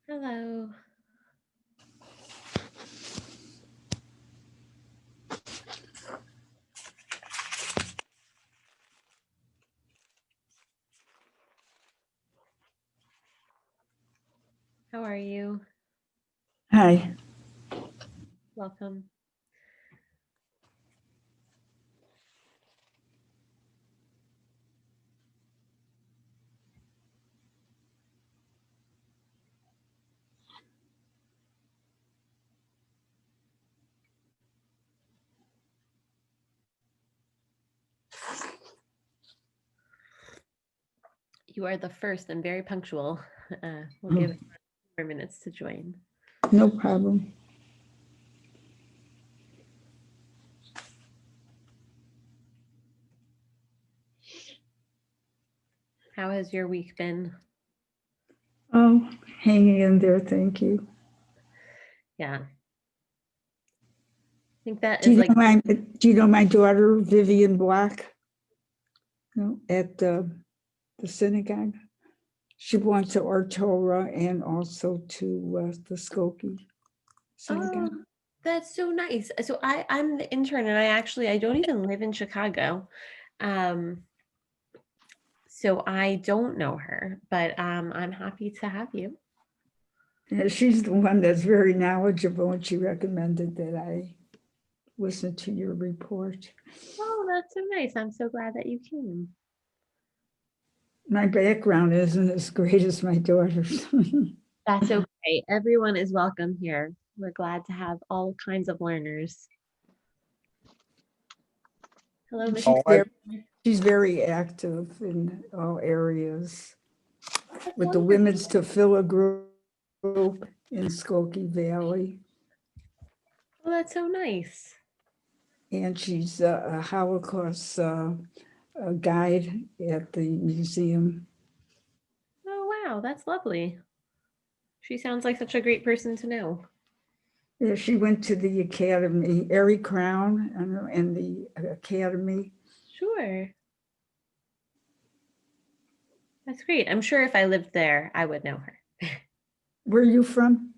Hello. How are you? Hi. Welcome. You are the first and very punctual. We'll give it 4 minutes to join. No problem. How has your week been? Oh, hanging in there, thank you. Yeah. I think that Do is you like, know my daughter, Vivian Black? No, at the synagogue. She went to Or Torah and also to the Skokie synagogue. oh, that's so nice. So I'm the intern and I don't even live in Chicago. So I don't know her, but I'm happy to have you. Yeah, she's the one that's very knowledgeable, and she recommended that I listen to your report. Oh, that's so nice. I'm so glad that you came. My background isn't as great as my daughter's. That's okay. Everyone is welcome here. We're glad to have all kinds of learners. Hello, She's Mr. she's very active in all areas That's with the wonderful. Women's Tefillah group in Skokie Valley. Oh, that's so nice. And she's a Holocaust guide at the museum. Oh, wow. That's lovely. She sounds like such a great person to know. Yeah, she went to the academy, Airy Crown, and the academy. Sure. That's great. I'm sure if I lived there, I would know her. Where are you from?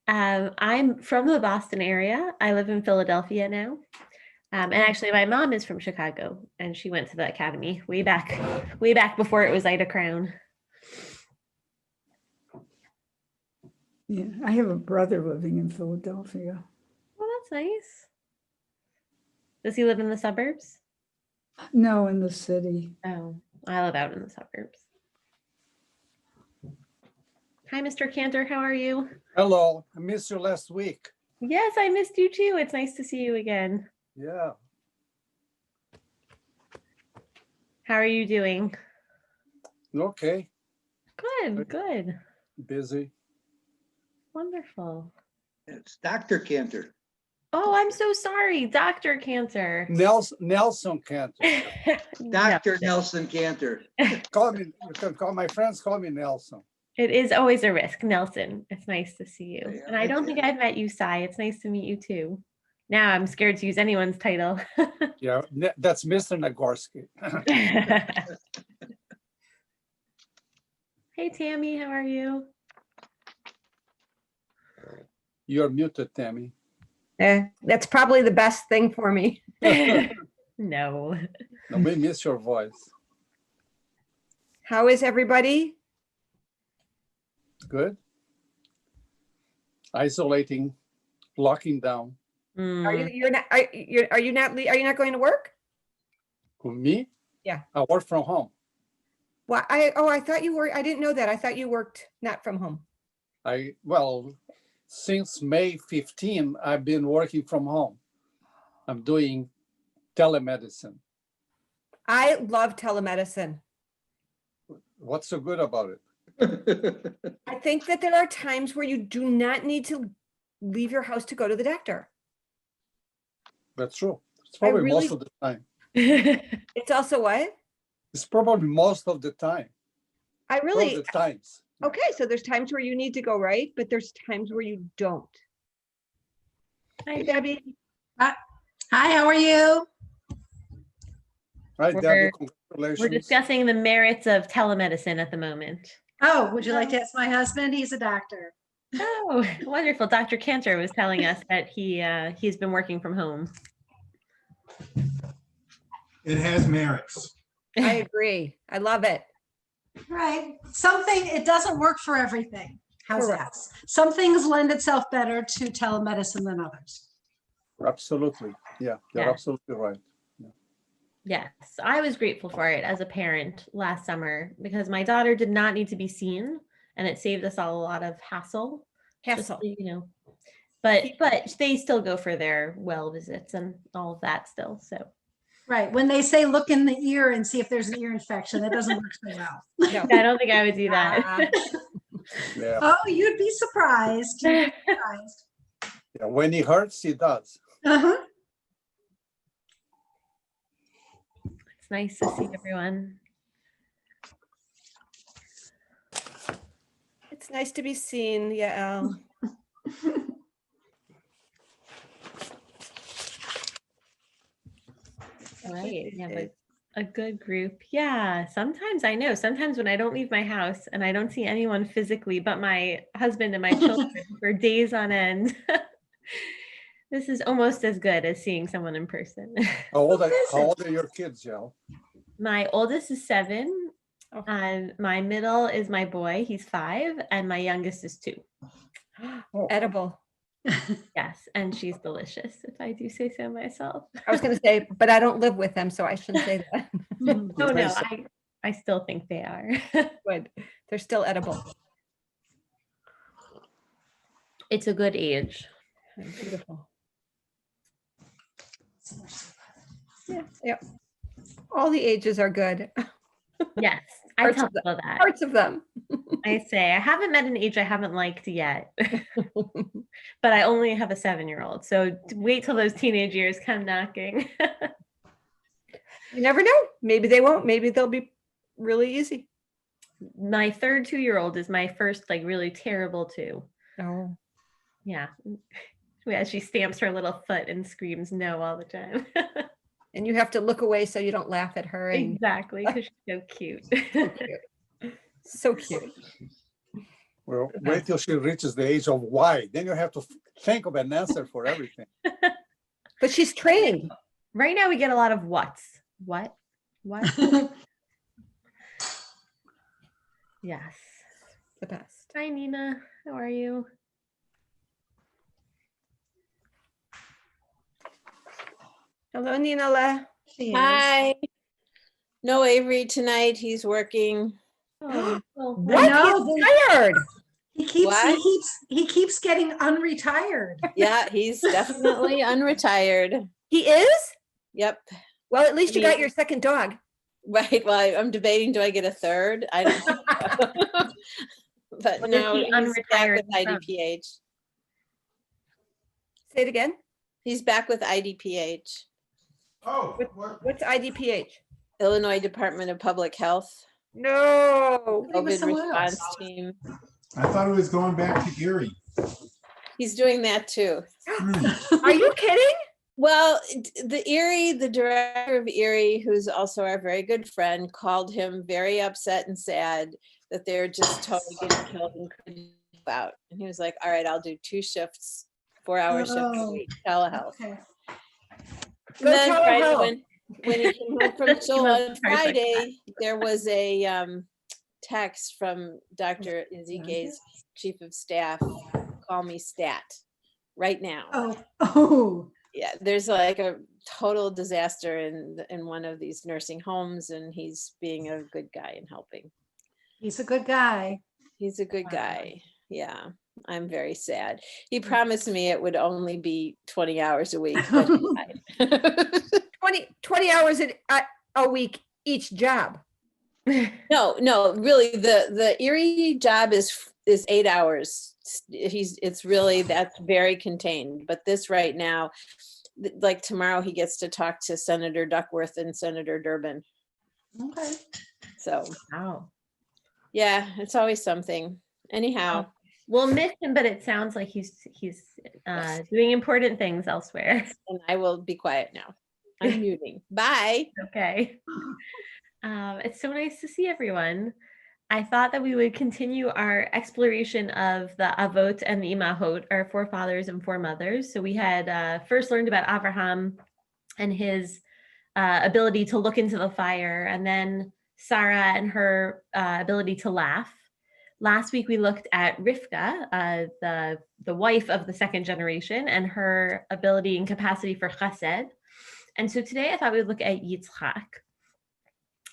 I'm from the Boston area. I live in Philadelphia now. And actually, my mom is from Chicago, and she went to the academy way back before it was Ida Crown. Yeah, I have a brother living in Philadelphia. Oh, that's nice. Does he live in the suburbs? No, in the city. Oh, I live out in the suburbs. Hi, Mr. Cantor. How are you? Hello, I missed you last week. Yes, I missed you too. It's nice to see you again. Yeah, How are you doing? okay, Good, good. busy. Wonderful. It's Dr. Cantor. Oh, I'm so sorry, Dr. Cantor. Nelson Cantor. Dr. Nelson Cantor. Call me, you can call my friends, call me Nelson. It is always a risk, Nelson. It's nice to see you. Yeah, And I don't think I've met you, Sai. It's nice to meet you too. Now I'm scared to use anyone's title. Yeah, that's Mr. Nagorski. Hey, Tammy, how are you? You're muted, Tammy. That's probably the best thing for me. No. No, we miss your voice. How is everybody? Good. Isolating, locking down. Are you not going to work? Who, me? Yeah. I work from home. Well, I thought you were. I didn't know that. I thought you worked not from home. Well, since May 15, I've been working from home. I'm doing telemedicine. I love telemedicine. What's so good about it? I think that there are times where you do not need to leave your house to go to the doctor. That's true. It's probably really- most of the time. It's also what? It's probably most of the time. I really, All the times. okay, so there's times where you need to go, right? But there's times where you don't. Hi, Debbie. Hi, how are you? Right, We're- Debbie, We're congratulations. discussing the merits of telemedicine at the moment. Oh, would you like to ask my husband? He's a doctor. Oh, wonderful. Dr. Cantor was telling us that he's been working from home. It has merits. I agree. I love it. Right. It doesn't work for everything. How's Correct. that? Some things lend itself better to telemedicine than others. Absolutely. Yeah, you're Yeah. absolutely right. Yes, I was grateful for it as a parent last summer because my daughter did not need to be seen, and it saved us all a lot of hassle. Just, Hassle. you know, but they still go for their well visits and all of that still. So Right. When they say look in the ear and see if there's an ear infection, that doesn't work so well. No. I don't think I would do that. Yeah. Oh, you'd be surprised. You'd be surprised. Yeah. When he hurts, he does. Uh-huh. It's nice to see everyone. It's nice to be seen, Yael. All right, we have a good group. Yeah, sometimes I know. Sometimes when I don't leave my house and I don't see anyone physically but my husband and my children for days on end, this is almost as good as seeing someone in person. How old are your kids, Yael? My oldest is 7, Oh. and my middle is my boy. He's 5, and my youngest is 2. Edible. Yes, and she's delicious, if I do say so myself. I was going to say, but I don't live with them, so I shouldn't say that. Oh no, Nice. I still think they are. Good. They're still edible. It's a good age. Beautiful. Yeah. Yep. All the ages are good. Yes, I Parts tell of the- people that. Parts of them. I say I haven't met an age I haven't liked yet, but I only have a 7-year-old. So wait till those teenage years come knocking. You never know. Maybe they won't. Maybe they'll be really easy. My third 2-year-old is my first like really terrible 2. Oh. Yeah. Yeah, she stamps her little foot and screams no all the time. And you have to look away so you don't laugh at her. And Exactly, because she's so cute. so cute. Well, wait till she reaches the age of why. Then you have to think of an answer for everything. But she's trained. Right now we get a lot of whats. What? Yes. The best. Hi, Nina. How are you? Hello, Nina. She is. Hi. No Avery tonight. He's working. Oh, well, What? know, He's tired. What? He keeps getting unretired. Yeah, he's definitely unretired. He is? Yep. Well, at least you got mean- your second dog. Right. Well, I'm debating, do I get a third? I don't know. But What is no, he he's back unretired with from? IDPH. Say it again. He's back with IDPH, Oh, What's IDPH? Illinois Department of Public Health, No. He was COVID somewhere else. response team. I thought it was going back to Erie. He's doing that too. Are you kidding? Well, the director of Erie, who's also our very good friend, called him very upset and sad that they're just totally getting killed and couldn't go out. And he was like, all right, I'll do 2 shifts, 4-hour shifts a Oh. week, telehealth. Okay. Go And then Friday, telehealth. when he came home from school He on loves Parsha. Friday, there was a text from Dr. Ezike's chief of staff, call me stat right now. Oh. Yeah, there's like a total disaster in one of these nursing homes, and he's being a good guy and helping. He's a good guy. He's a good Wow. guy. Yeah, I'm very sad. He promised me it would only be 20 hours a week. But he lied. 20 hours a week each job. No, really, the Erie job is 8 hours. It's really, that's very contained. But this right now, like tomorrow, he gets to talk to Senator Duckworth and Senator Durbin. Okay. So Wow. yeah, it's always something. Anyhow, We'll miss him, but it sounds like he's doing important things elsewhere. and I will be quiet now. I'm muting. Bye. Okay. It's so nice to see everyone. I thought that we would continue our exploration of the Avot and the Imahot, our forefathers and foremothers. So we had first learned about Abraham and his ability to look into the fire, and then Sarah and her ability to laugh. Last week we looked at Rivka, the wife of the second generation, and her ability and capacity for chesed. And so today I thought we would look at Yitzchak.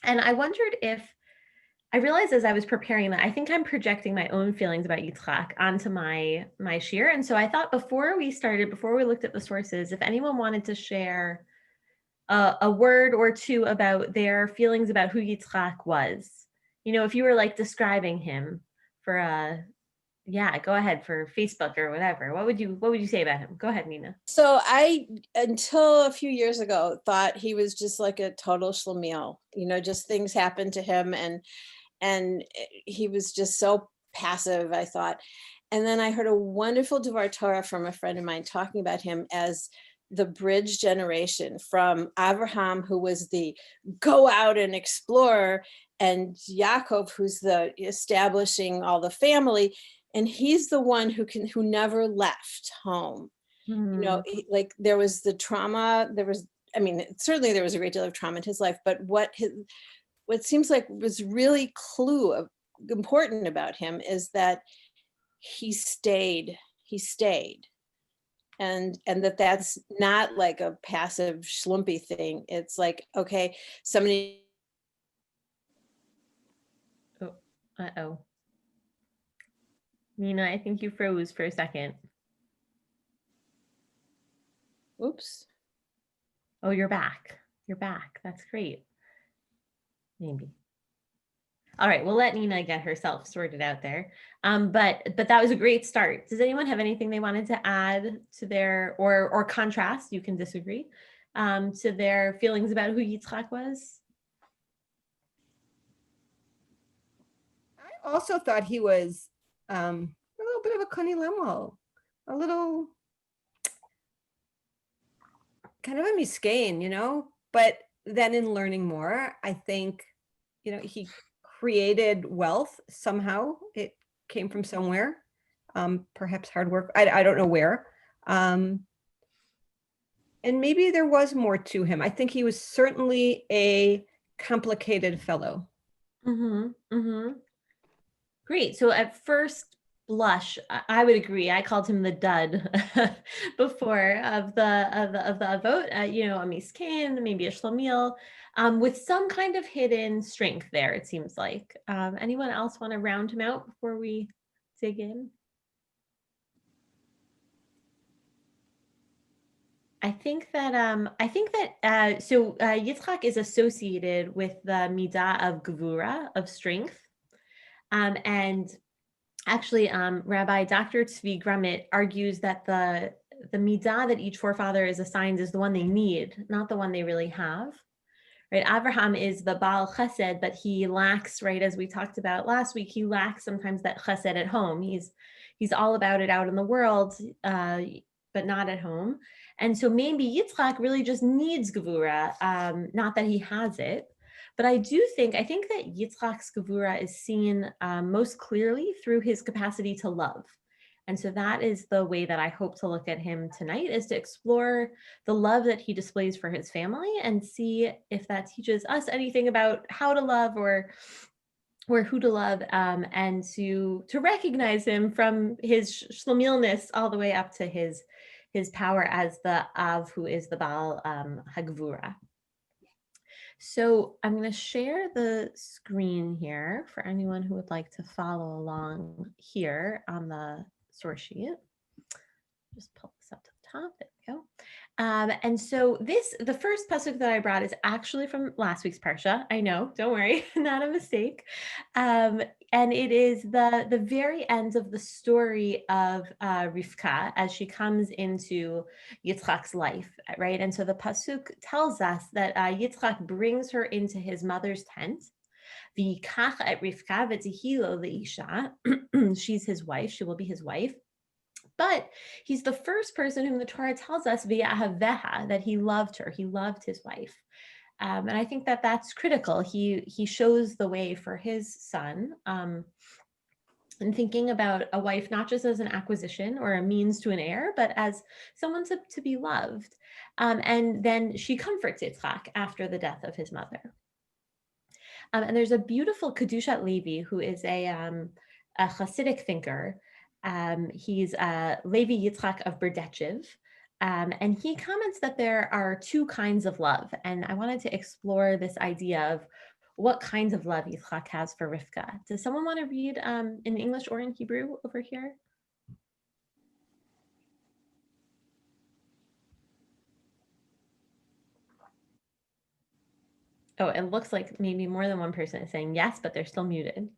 And I wondered if, I realized as I was preparing that I think I'm projecting my own feelings about Yitzchak onto my shiur. And so I thought before we looked at the sources, if anyone wanted to share a word or two about their feelings about who Yitzchak was, if you were like describing him for go ahead, for Facebook or whatever. What would you say about him? Go ahead, Nina. So I, until a few years ago, thought he was just like a total schlemiel. Just things happened to him, and he was just so passive, I thought. And then I heard a wonderful Devar Torah from a friend of mine talking about him as the bridge generation from Abraham, who was the go out and explore, and Yaakov, who's the establishing all the family. And he's the one who never left home. Like there was the trauma, certainly there was a great deal of trauma in his life, but what seems like was really important about him is that he stayed. And that's not like a passive schlumpy thing. It's like, okay, somebody. Uh-oh. Nina, I think you froze for a second. Oops. Oh, you're back. That's great. Maybe. All right, we'll let Nina get herself sorted out there. But that was a great start. Does anyone have anything they wanted to add to their, or contrast, you can disagree, to their feelings about who Yitzchak was? I also thought he was a little bit of a Kani Lemo, a little kind of a miskein, but then in learning more, I think, he created wealth somehow. It came from somewhere, perhaps hard work. I don't know where. And maybe there was more to him. I think he was certainly a complicated fellow. Great. So at first blush, I would agree. I called him the dud before of the vote. A miskin, maybe a shlemiel, with some kind of hidden strength there. It seems like. Anyone else want to round him out before we dig in? I think that Yitzchak is associated with the midah of gevura, of strength. And actually, Rabbi Dr. Tzvi Grummet argues that the midah that each forefather is assigned is the one they need, not the one they really have. Right? Abraham is the Baal Chesed, but he lacks, right, as we talked about last week, he lacks sometimes that Chesed at home. He's all about it out in the world, but not at home. And so maybe Yitzchak really just needs gevura, not that he has it. But I think that Yitzchak's gevura is seen most clearly through his capacity to love. And so that is the way that I hope to look at him tonight, is to explore the love that he displays for his family and see if that teaches us anything about how to love or who to love, and to recognize him from his shlemielness all the way up to his power as the Av, who is the Baal Hagvura. So I'm going to share the screen here for anyone who would like to follow along here on the source sheet. Just pull this up to the top. There we go. And so the first pasuk that I brought is actually from last week's Parsha. I know, don't worry, not a mistake. And it is the very end of the story of Rivka as she comes into Yitzchak's life, right? And so the pasuk tells us that Yitzchak brings her into his mother's tent. V'yikach et Rivka v'tihilo leisha. She's his wife. She will be his wife. But he's the first person whom the Torah tells us via Haveha, that he loved her. He loved his wife. And I think that that's critical. He shows the way for his son, and thinking about a wife not just as an acquisition or a means to an heir, but as someone to be loved. And then she comforts Yitzchak after the death of his mother. And there's a beautiful Kedushat Levi who is a Hasidic thinker. He's Levi Yitzchak of Berdechev. And he comments that there are two kinds of love. And I wanted to explore this idea of what kinds of love Yitzchak has for Rivka. Does someone want to read in English or in Hebrew over here? Oh, it looks like maybe more than one person is saying yes, but they're still muted.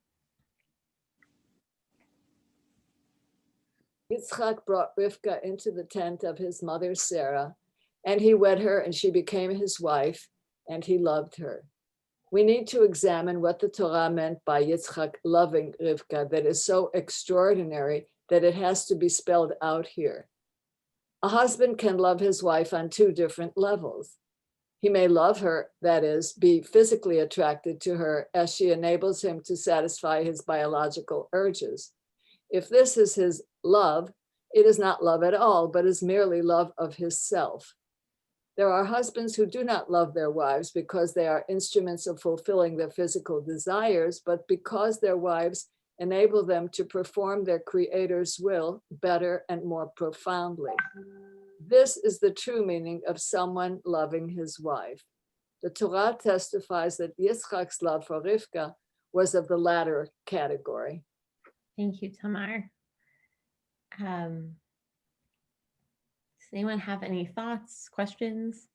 Yitzchak brought Rivka into the tent of his mother Sarah, and he wed her, and she became his wife, and he loved her. We need to examine what the Torah meant by Yitzchak loving Rivka that is so extraordinary that it has to be spelled out here. A husband can love his wife on two different levels. He may love her, that is, be physically attracted to her as she enables him to satisfy his biological urges. If this is his love, it is not love at all, but is merely love of his self. There are husbands who do not love their wives because they are instruments of fulfilling their physical desires, but because their wives enable them to perform their Creator's will better and more profoundly. This is the true meaning of someone loving his wife. The Torah testifies that Yitzchak's love for Rivka was of the latter category. Thank you, Tamar. Does anyone have any thoughts, questions?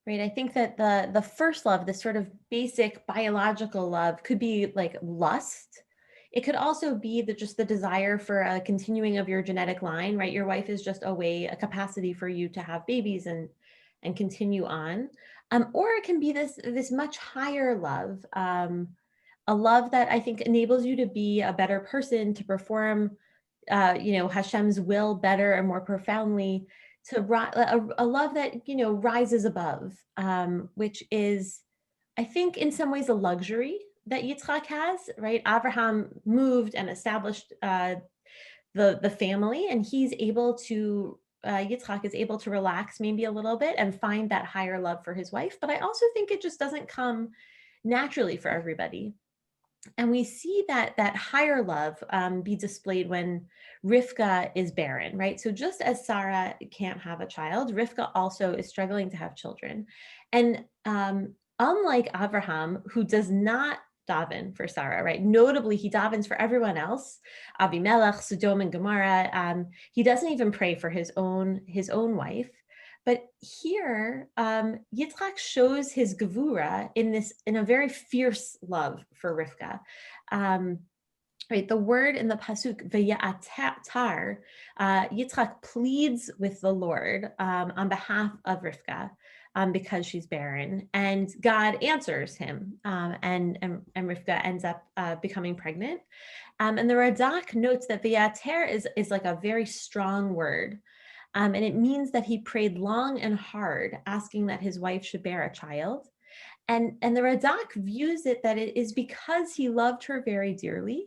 Right, I think that the first love, this sort of basic biological love, could be like lust. It could also be just the desire for a continuing of your genetic line, right? Your wife is just a capacity for you to have babies and continue on. Or it can be this much higher love, a love that I think enables you to be a better person, to perform, Hashem's will better and more profoundly, a love that, rises above, which is, I think, in some ways a luxury that Yitzchak has, right? Abraham moved and established the family, and Yitzchak is able to relax maybe a little bit and find that higher love for his wife. But I also think it just doesn't come naturally for everybody. And we see that higher love be displayed when Rivka is barren, right? So just as Sarah can't have a child, Rivka also is struggling to have children. And unlike Abraham, who does not daven for Sarah, right? Notably, he davens for everyone else, Abimelech, Sodom, and Gomorrah. He doesn't even pray for his own wife. But here, Yitzchak shows his gevura in a very fierce love for Rivka. Right, the word in the pasuk v'ya'atar, Yitzchak pleads with the Lord on behalf of Rivka because she's barren, and God answers him, and Rivka ends up becoming pregnant. And the Radak notes that v'ya'atar is like a very strong word. And it means that he prayed long and hard, asking that his wife should bear a child. And the Radak views it that it is because he loved her very dearly.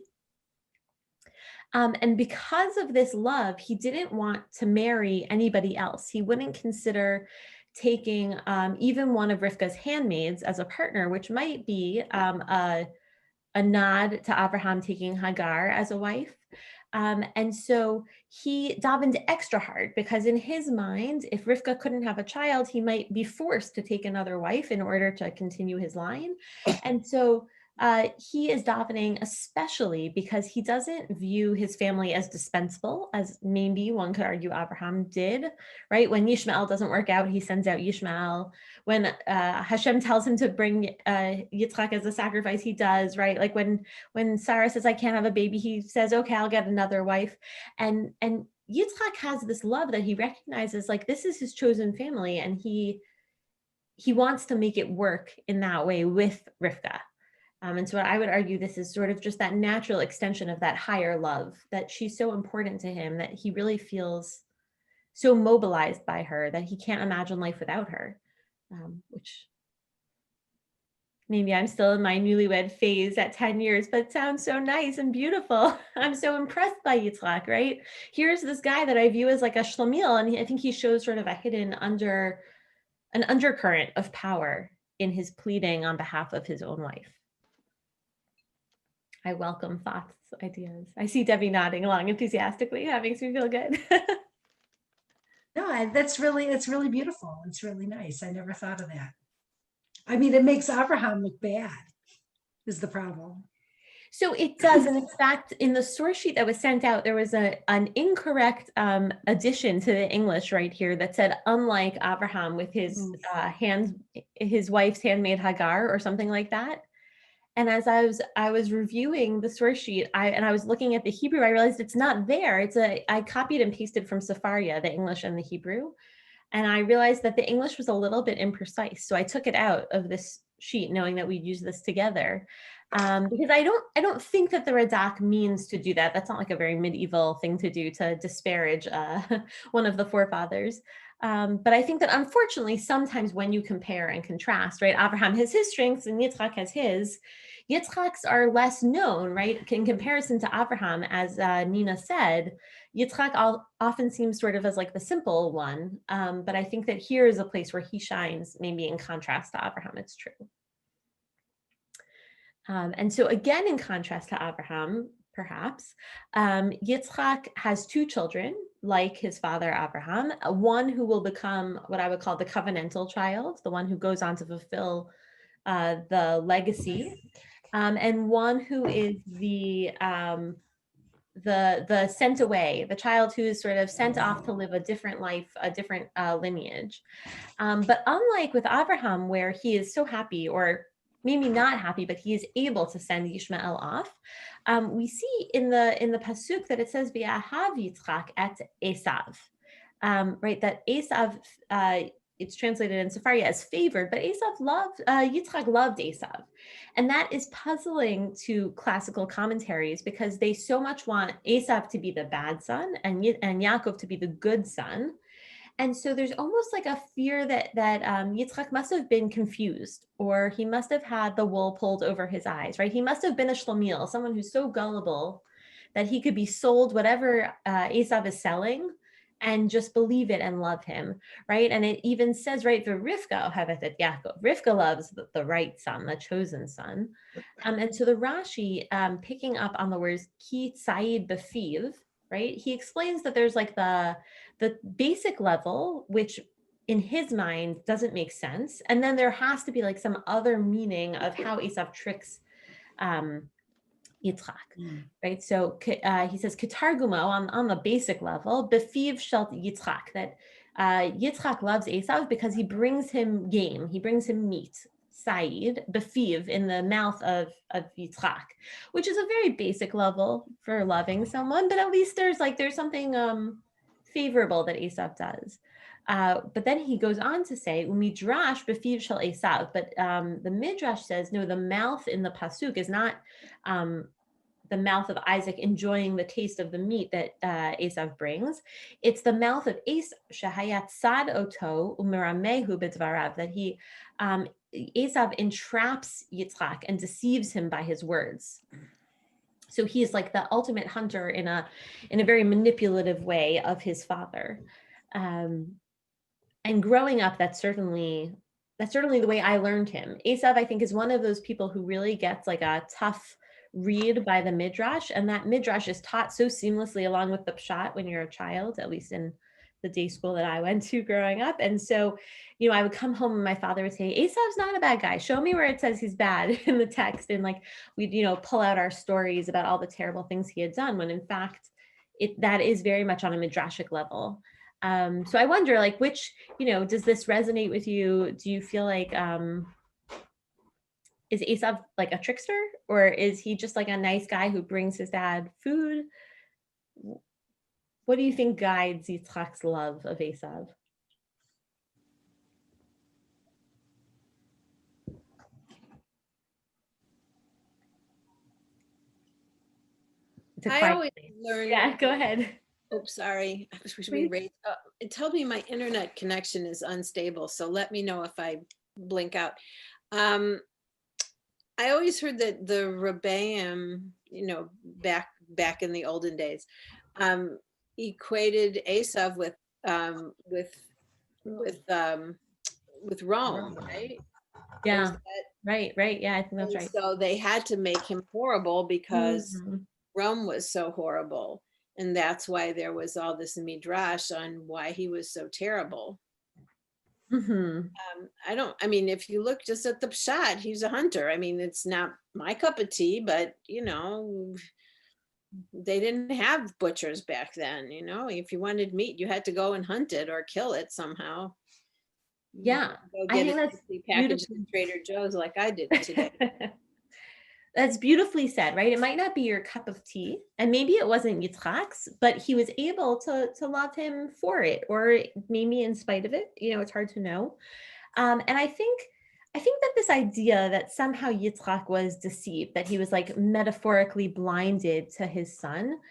And because of this love, he didn't want to marry anybody else. He wouldn't consider taking even one of Rivka's handmaids as a partner, which might be a nod to Abraham taking Hagar as a wife. And so he davened extra hard because in his mind, if Rivka couldn't have a child, he might be forced to take another wife in order to continue his line. And so he is davening especially because he doesn't view his family as dispensable, as maybe one could argue Abraham did, right? When Yishmael doesn't work out, he sends out Yishmael. When Hashem tells him to bring Yitzchak as a sacrifice, he does, right? Like when Sarah says, I can't have a baby, he says, okay, I'll get another wife. And Yitzchak has this love that he recognizes, like this is his chosen family, and he wants to make it work in that way with Rivka. And so I would argue this is sort of just that natural extension of that higher love, that she's so important to him that he really feels so mobilized by her that he can't imagine life without her, which maybe I'm still in my newlywed phase at 10 years, but it sounds so nice and beautiful. I'm so impressed by Yitzhak, right? Here's this guy that I view as like a shlemiel, and I think he shows sort of a hidden an undercurrent of power in his pleading on behalf of his own wife. I welcome thoughts, ideas. I see Debbie nodding along enthusiastically. That makes me feel good. No, it's really beautiful. It's really nice. I never thought of that. I mean, it makes Abraham look bad, is the problem. So it does. And in fact, in the source sheet that was sent out, there was an incorrect addition to the English right here that said, unlike Abraham with his his wife's handmaid Hagar or something like that. And as I was reviewing the source sheet, I was looking at the Hebrew, I realized it's not there. I copied and pasted from Sepharia, the English and the Hebrew. And I realized that the English was a little bit imprecise. So I took it out of this sheet, knowing that we'd use this together. Because I don't think that the Radak means to do that. That's not like a very medieval thing to do, to disparage one of the forefathers. But I think that unfortunately, sometimes when you compare and contrast, right, Abraham has his strengths and Yitzhak has his. Yitzhak's are less known, right? In comparison to Abraham, as Nina said, Yitzhak often seems sort of as like the simple one. But I think that here is a place where he shines, maybe in contrast to Abraham, it's true. And so again, in contrast to Abraham, perhaps, Yitzhak has two children, like his father Abraham, one who will become what I would call the covenantal child, the one who goes on to fulfill the legacy, and one who is the sent away, the child who is sort of sent off to live a different life, a different lineage. But unlike with Abraham, where he is so happy, or maybe not happy, but he is able to send Yishmael off, we see in the pasuk that it says v'ahav Yitzchak et Esav, right? That Esav, it's translated in Sepharia as favored, but Yitzchak loved Esav. And that is puzzling to classical commentaries because they so much want Esav to be the bad son and Yaakov to be the good son. And so there's almost like a fear that Yitzchak must have been confused, or he must have had the wool pulled over his eyes, right? He must have been a shlemiel, someone who's so gullible that he could be sold whatever Esav is selling and just believe it and love him, right? And it even says, right, Rivka ohevet et Yaakov. Rivka loves the right son, the chosen son. And so the Rashi, picking up on the words ki tzayid befiv, right? He explains that there's like the basic level, which in his mind doesn't make sense. And then there has to be like some other meaning of how Esav tricks Yitzchak, right? So he says, Ketargumo on the basic level, befiv shelt Yitzchak, that Yitzchak loves Esav because he brings him game, he brings him meat, Said, befiv, in the mouth of Yitzchak, which is a very basic level for loving someone, but at least there's something favorable that Esav does. But then he goes on to say, Midrash befiv shel Esav, but the Midrash says, no, the mouth in the pasuk is not the mouth of Isaac enjoying the taste of the meat that Esav brings. It's the mouth of Esav, shehayat sad oto umiramehu b'dvarav, that Esav entraps Yitzchak and deceives him by his words. So he is like the ultimate hunter in a very manipulative way of his father. And growing up, that's certainly the way I learned him. Esav, I think, is one of those people who really gets like a tough read by the Midrash, and that Midrash is taught so seamlessly along with the Pshat when you're a child, at least in the day school that I went to growing up. And so, I would come home and my father would say, Esav's not a bad guy. Show me where it says he's bad in the text. And like, we'd, pull out our stories about all the terrible things he had done, when in fact, that is very much on a Midrashic level. So I wonder, like, which, does this resonate with you? Do you feel like, is Esav like a trickster, or is he just like a nice guy who brings his dad food? What do you think guides Yitzchak's love of Esav? I always learn. Yeah, go ahead. Oops, sorry. We should be raised. It told me my internet connection is unstable, so let me know if I blink out. I always heard that the Rebbeim, back in the olden days, equated Esav with Rome, right? Yeah. That, Right. Yeah, I think that's and right. so they had to make him horrible because Mhm. Rome was so horrible. And that's why there was all this midrash on why he was so terrible. Mhm. I mean, if you look just at the pshat, he's a hunter. I mean, it's not my cup of tea, but they didn't have butchers back then. If you wanted meat, you had to go and hunt it or kill it somehow. You Yeah, didn't go I get think it that's nicely packaged beautiful. at Trader Joe's like I did today. That's beautifully said, right? It might not be your cup of tea, and maybe it wasn't Yitzchak's, but he was able to love him for it, or maybe in spite of it. It's hard to know. And I think that this idea that somehow Yitzchak was deceived, that he was like metaphorically blinded to his son,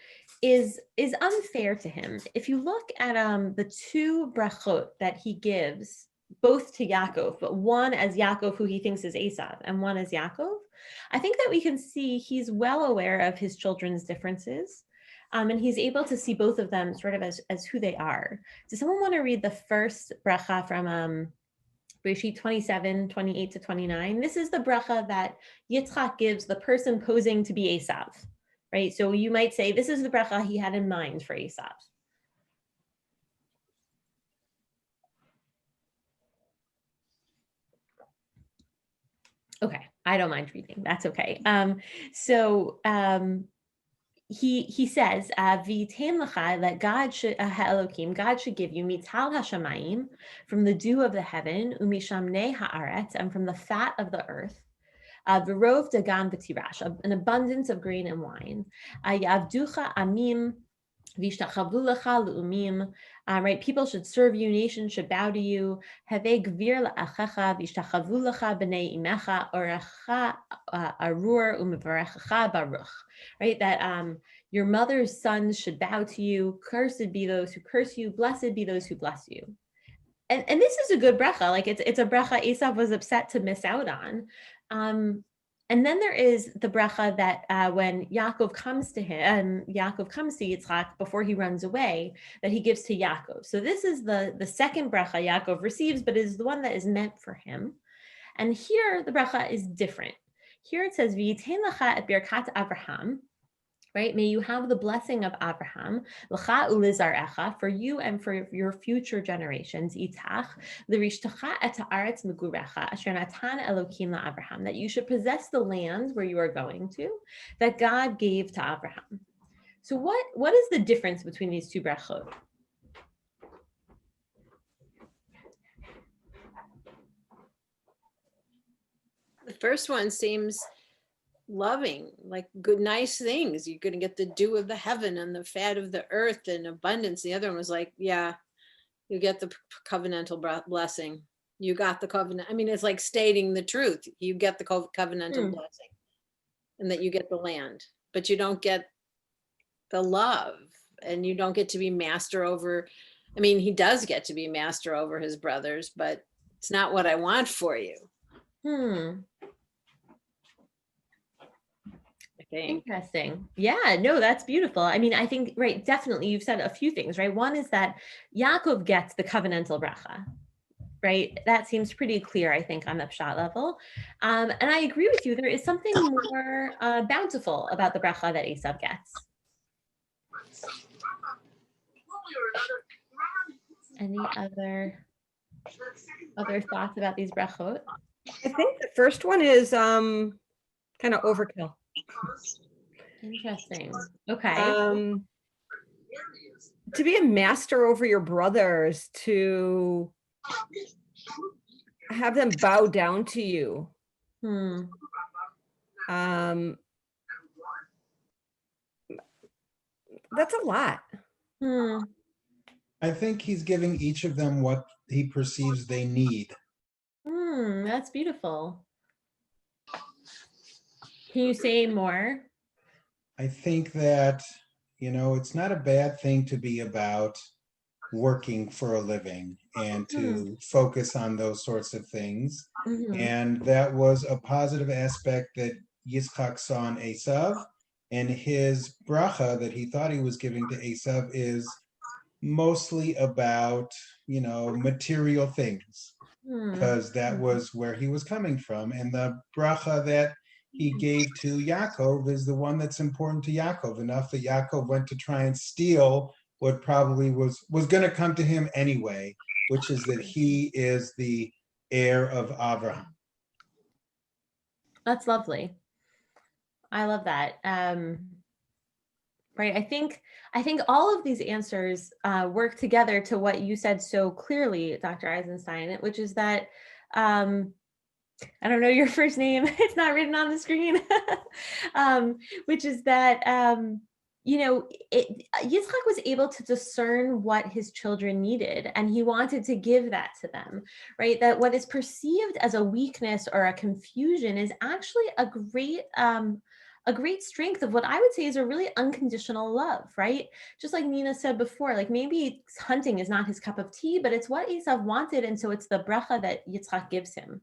is unfair to him. If you look at the two brachot that he gives, both to Yaakov, but one as Yaakov, who he thinks is Esav, and one as Yaakov, I think that we can see he's well aware of his children's differences. And he's able to see both of them sort of as who they are. Does someone want to read the first bracha from Bereshit 27, 28 to 29? This is the bracha that Yitzchak gives the person posing to be Esav, right? So you might say this is the bracha he had in mind for Esav. Okay, I don't mind reading. That's okay. He says, "V'yitem lecha," that God should give you mitzal hashamayim, from the dew of the heaven, umishamnei haaretz, and from the fat of the earth. V'rov dagan v'tirash, an abundance of grain and wine. Yavducha amim v'yishtachavu lecha le'umim. Right, people should serve you, nations should bow to you. Havei gvir la'achecha v'yishtachavu lecha b'nei imecha orecha arur u'mevarechecha baruch. Right, that your mother's sons should bow to you. Cursed be those who curse you. Blessed be those who bless you. And this is a good bracha. Like it's a bracha Esav was upset to miss out on. And then there is the bracha that when Yaakov comes to Yitzchak before he runs away, that he gives to Yaakov. So this is the second bracha Yaakov receives, but is the one that is meant for him. And here the bracha is different. Here it says, "V'yitein lecha et birkat Abraham." Right? May you have the blessing of Abraham, l'cha u'lizarecha, for you and for your future generations, itach, l'rishtecha et haaretz megurecha, asher natan Elokim la'Abraham, that you should possess the land where you are going to, that God gave to Abraham. So what is the difference between these two brachot? The first one seems loving, like good, nice things. You're going to get the dew of the heaven and the fat of the earth and abundance. The other one was like, yeah, you get the covenantal blessing. You got the covenant. I mean, it's like stating the truth. You get the covenantal blessing and that you get the land, but you don't get the love, and you don't get to be master over. I mean, he does get to be master over his brothers, but it's not what I want for you. Interesting. Yeah, no, that's beautiful. I mean, I think, right, definitely you've said a few things, right? One is that Yaakov gets the covenantal bracha, right? That seems pretty clear, I think, on the pshat level. And I agree with you. There is something more bountiful about the bracha that Esav gets. Any other thoughts about these brachot? I think the first one is kind of overkill. Interesting. Okay. To be a master over your brothers, to have them bow down to you. That's a lot. I think he's giving each of them what he perceives they need. That's beautiful. Can you say more? I think that you know, it's not a bad thing to be about working for a living and to focus on those sorts of things. And that was a positive aspect that Yitzchak saw in Esav. And his bracha that he thought he was giving to Esav is mostly about, you know, material things, because that was where he was coming from. And the bracha that he gave to Yaakov is the one that's important to Yaakov, enough that Yaakov went to try and steal what probably was going to come to him anyway, which is that he is the heir of Abraham. That's lovely. I love that. Right. I think all of these answers work together to what you said so clearly, Dr. Eisenstein, which is that I don't know your first name. It's not written on the screen. Which is that Yitzchak was able to discern what his children needed, and he wanted to give that to them, right? That what is perceived as a weakness or a confusion is actually a great strength of what I would say is a really unconditional love, right? Just like Nina said before, like maybe hunting is not his cup of tea, but it's what Esav wanted, and so it's the bracha that Yitzchak gives him.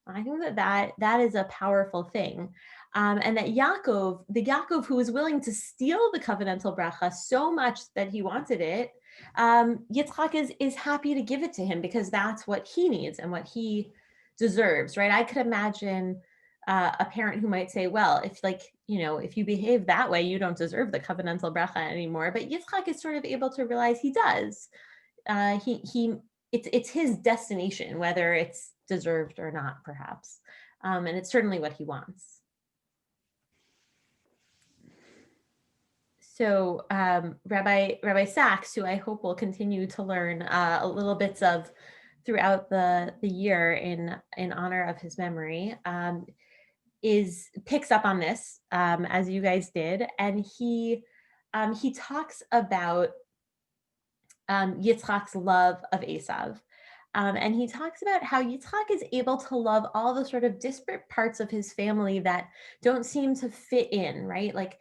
I think that is a powerful thing. And that Yaakov, the Yaakov who was willing to steal the covenantal bracha so much that he wanted it, Yitzchak is happy to give it to him because that's what he needs and what he deserves, right? I could imagine a parent who might say, well, if you behave that way, you don't deserve the covenantal bracha anymore. But Yitzchak is sort of able to realize he does. It's his destination, whether it's deserved or not, perhaps. And it's certainly what he wants. So Rabbi Sachs, who I hope will continue to learn a little bits of throughout the year in honor of his memory, picks up on this as you guys did, and he talks about Yitzchak's love of Esav. And he talks about how Yitzchak is able to love all the sort of disparate parts of his family that don't seem to fit in, right? Like,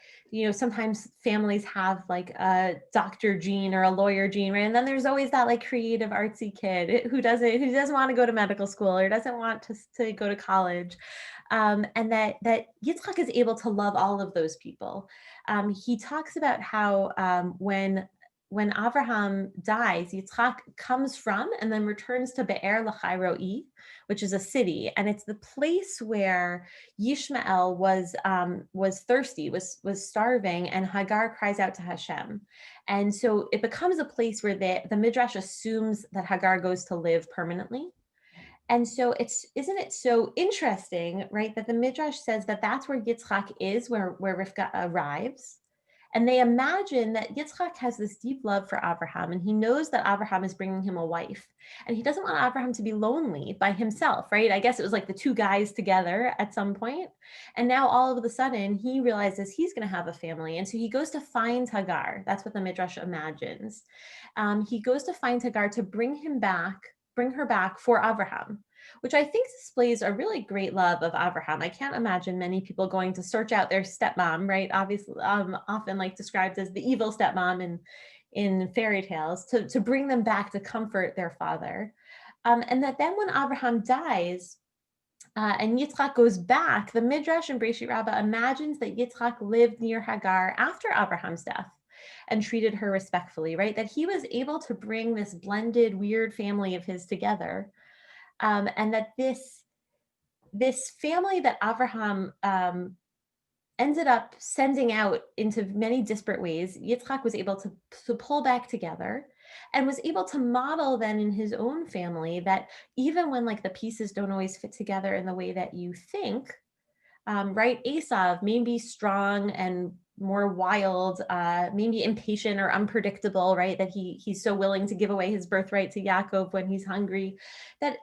sometimes families have like a doctor gene or a lawyer gene, right? And then there's always that like creative artsy kid who doesn't want to go to medical school or doesn't want to go to college. And that Yitzchak is able to love all of those people. He talks about how when Avraham dies, Yitzchak comes from and then returns to Be'er L'chai Ro'i, which is a city, and it's the place where Yishmael was thirsty, was starving, and Hagar cries out to Hashem, and so it becomes a place where the Midrash assumes that Hagar goes to live permanently. And so isn't it so interesting, right, that the Midrash says that that's where Yitzchak is, where Rivka arrives. And they imagine that Yitzchak has this deep love for Abraham, and he knows that Abraham is bringing him a wife, and he doesn't want Abraham to be lonely by himself, right? I guess it was like the two guys together at some point. And now all of a sudden he realizes he's going to have a family. And so he goes to find Hagar. That's what the Midrash imagines. He goes to find Hagar to bring her back for Abraham, which I think displays a really great love of Abraham. I can't imagine many people going to search out their stepmom, right? Obviously, often like described as the evil stepmom in fairy tales, to bring them back to comfort their father. And that then when Abraham dies, and Yitzchak goes back, the Midrash in Breshit Rabbah imagines that Yitzchak lived near Hagar after Abraham's death and treated her respectfully, right? That he was able to bring this blended, weird family of his together. And that this family that Avraham ended up sending out into many disparate ways, Yitzchak was able to pull back together and was able to model then in his own family that even when like the pieces don't always fit together in the way that you think, right? Esav may be strong and more wild, maybe impatient or unpredictable, right? That he's so willing to give away his birthright to Yaakov when he's hungry. That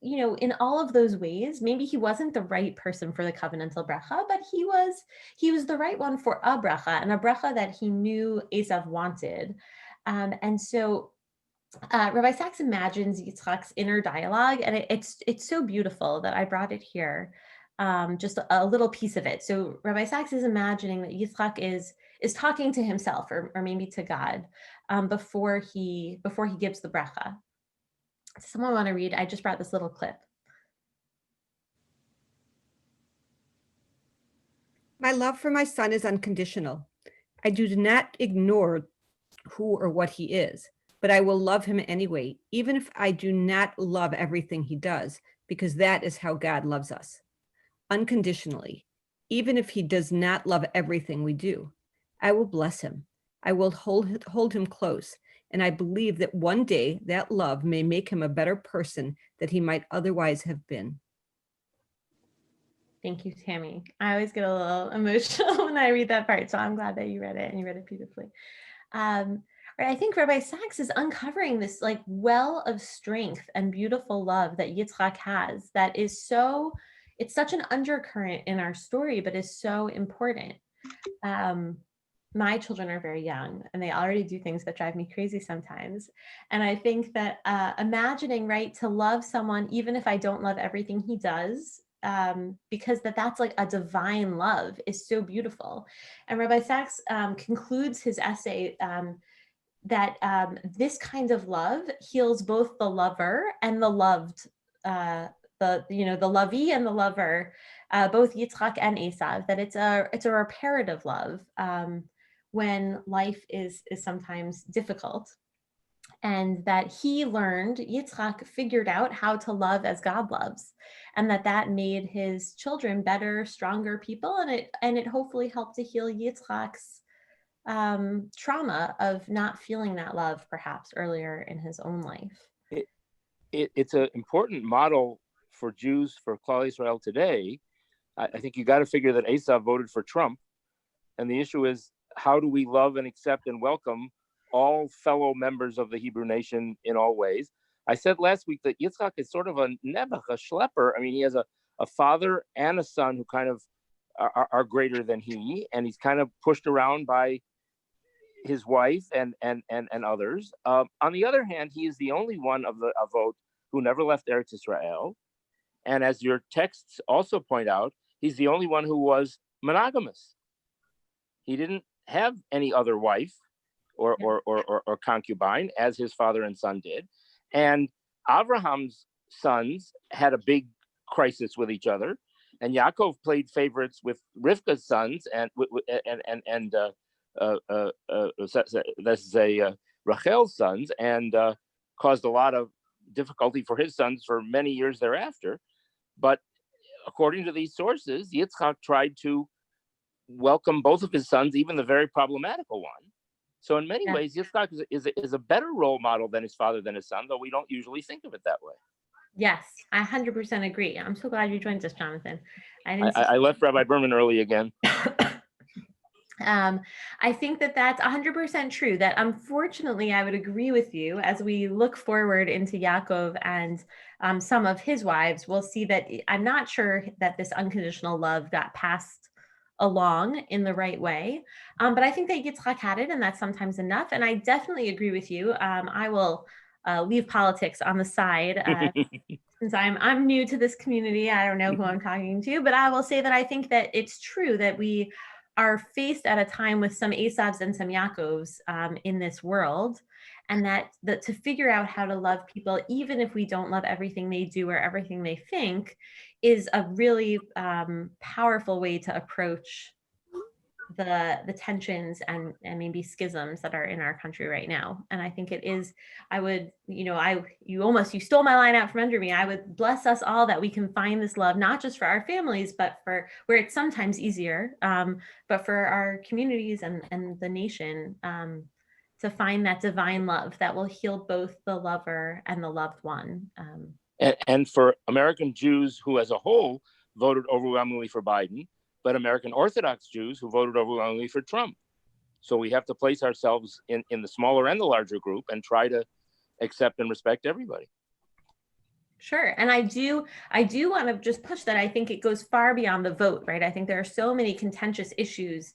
in all of those ways, maybe he wasn't the right person for the covenantal bracha, but he was the right one for a bracha, and a bracha that he knew Esav wanted. And so Rabbi Sachs imagines Yitzchak's inner dialogue, and it's so beautiful that I brought it here. Just a little piece of it. So Rabbi Sachs is imagining that Yitzchak is talking to himself or maybe to God before he gives the bracha. Someone want to read? I just brought this little clip. My love for my son is unconditional. I do not ignore who or what he is, but I will love him anyway, even if I do not love everything he does, because that is how God loves us. Unconditionally, even if he does not love everything we do. I will bless him. I will hold him close, and I believe that one day that love may make him a better person than he might otherwise have been. Thank you, Tammy. I always get a little emotional when I read that part, so I'm glad that you read it and you read it beautifully. Right, I think Rabbi Sachs is uncovering this like well of strength and beautiful love that Yitzchak has that is so, it's such an undercurrent in our story, but is so important. My children are very young and they already do things that drive me crazy sometimes. And I think that imagining, right, to love someone, even if I don't love everything he does, because that's like a divine love is so beautiful. And Rabbi Sachs concludes his essay that this kind of love heals both the lover and the loved, the lovey and the lover, both Yitzchak and Esav, that it's a reparative love when life is sometimes difficult. And that he learned, Yitzchak figured out how to love as God loves, and that made his children better, stronger people, and it hopefully helped to heal Yitzchak's trauma of not feeling that love perhaps earlier in his own life. It's an important model for Jews, for Klal Israel today. I think you got to figure that Esav voted for Trump, and the issue is, how do we love and accept and welcome all fellow members of the Hebrew nation in all ways? I said last week that Yitzchak is sort of a nebuch, a schlepper. I mean, he has a father and a son who kind of are greater than he, and he's kind of pushed around by his wife and others. On the other hand, he is the only one of the Avot who never left Eretz Israel. And as your texts also point out, he's the only one who was monogamous. He didn't have any other wife or concubine, as his father and son did. And Abraham's sons had a big crisis with each other, and Yaakov played favorites with Rivka's sons Rachel's sons, and caused a lot of difficulty for his sons for many years thereafter. But according to these sources, Yitzchak tried to welcome both of his sons, even the very problematical one. So in many ways, Yitzchak is a better role model than his father, than his son, though we don't usually think of it that way. Yes, I 100% agree. I'm so glad you joined us, Jonathan. I left Rabbi Berman early again. I think that's 100% true, that unfortunately I would agree with you as we look forward into Yaakov and some of his wives, we'll see that I'm not sure that this unconditional love got passed along in the right way. But I think that Yitzchak had it, and that's sometimes enough. And I definitely agree with you. I will leave politics on the side since I'm new to this community. I don't know who I'm talking to, but I will say that I think that it's true that we are faced at a time with some Esavs and some Yaakovs in this world, and that to figure out how to love people, even if we don't love everything they do or everything they think, is a really powerful way to approach the tensions and maybe schisms that are in our country right now. And I think it is, you stole my line out from under me. I would bless us all that we can find this love, not just for our families, but for where it's sometimes easier, but for our communities and the nation, to find that divine love that will heal both the lover and the loved one. And for American Jews who as a whole voted overwhelmingly for Biden, but American Orthodox Jews who voted overwhelmingly for Trump. So we have to place ourselves in the smaller and the larger group and try to accept and respect everybody. Sure. And I do want to just push that. I think it goes far beyond the vote, right? I think there are so many contentious issues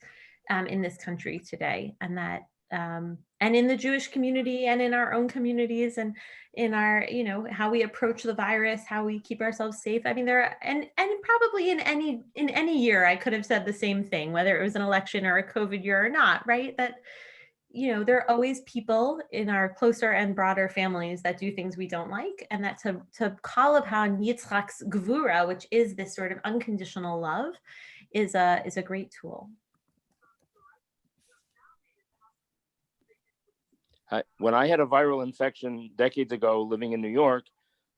in this country today, and that and in the Jewish community and in our own communities and in our, how we approach the virus, how we keep ourselves safe. I mean, and probably in any year, I could have said the same thing, whether it was an election or a COVID year or not, right? That, there are always people in our closer and broader families that do things we don't like, and that to call upon Yitzchak's gvura, which is this sort of unconditional love, is a great tool. When I had a viral infection decades ago, living in New York,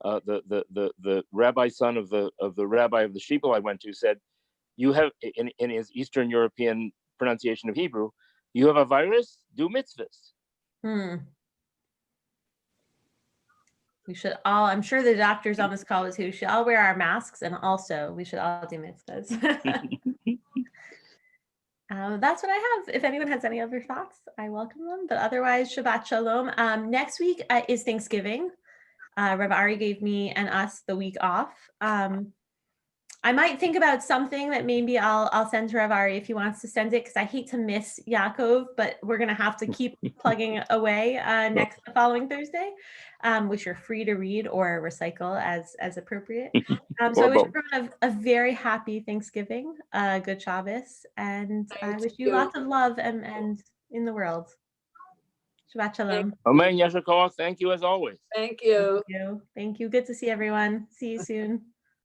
the rabbi son of the rabbi of the sheeple I went to said, "You have," in his Eastern European pronunciation of Hebrew, "You have a virus, do mitzvahs." We should all, I'm sure the doctors on this call too, should all wear our masks, and also we should all do mitzvahs. That's what I have. If anyone has any other thoughts, I welcome them. But otherwise, Shabbat Shalom. Next week is Thanksgiving. Rav Ari gave me and us the week off. I might think about something that maybe I'll send to Rav Ari if he wants to send it, because I hate to miss Yaakov, but we're going to have to keep plugging away the following Thursday, which you're free to read or recycle as appropriate. So I wish everyone a very happy Thanksgiving, good Shabbos, and I wish you lots of love and in the world. Shabbat Shalom. Amen. Yasher Koach. Thank you as always. Thank you. Thank you. Good to see everyone. See you soon.